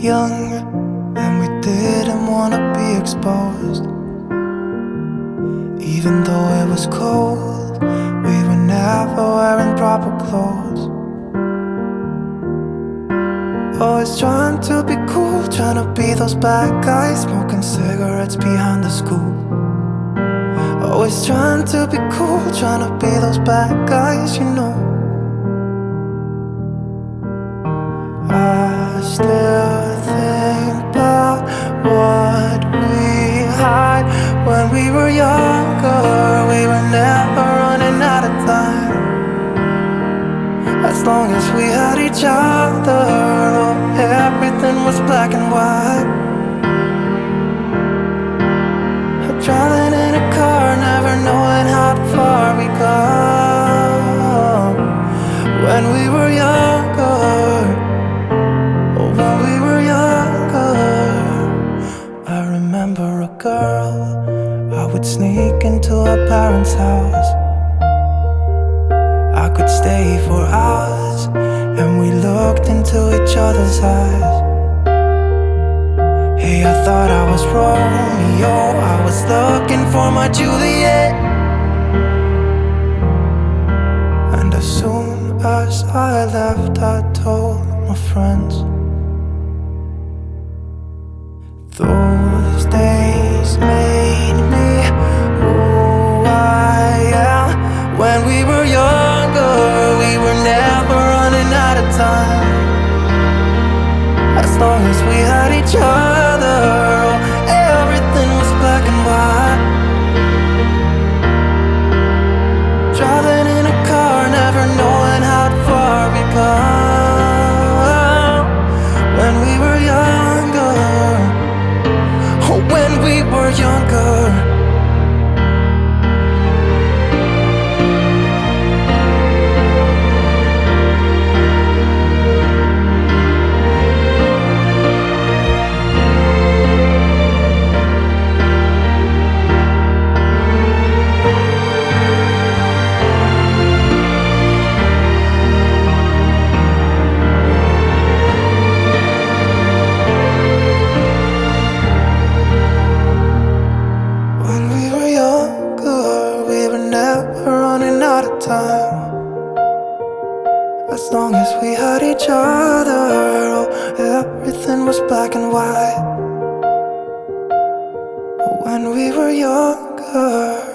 young and we didn't wanna be exposed. Even though it was cold, we were never wearing proper clothes. Always trying to be cool, trying to be those bad guys, smoking cigarettes behind the school. Always trying to be cool, trying to be those bad guys, you know. I still think about what we had when we were younger. We were never running out of time. As long as we had each other, oh, everything was black and white. Driving in a car, never knowing how far we go. When we were younger, oh, when we were younger. I remember a girl, I would sneak into her parents' house. I could stay for hours, and we looked into each other's eyes. Hey, I thought I was Romeo, I was looking for my Juliet. And as soon as I left, I told my friends. Those days made me who I am. When we were younger, we were never running out of time. As long as we had each other, everything was black and white. Driving in a car, never knowing how far we go. When we were younger, oh, when we were younger. Time. As long as we had each other, oh, everything was black and white. When we were younger.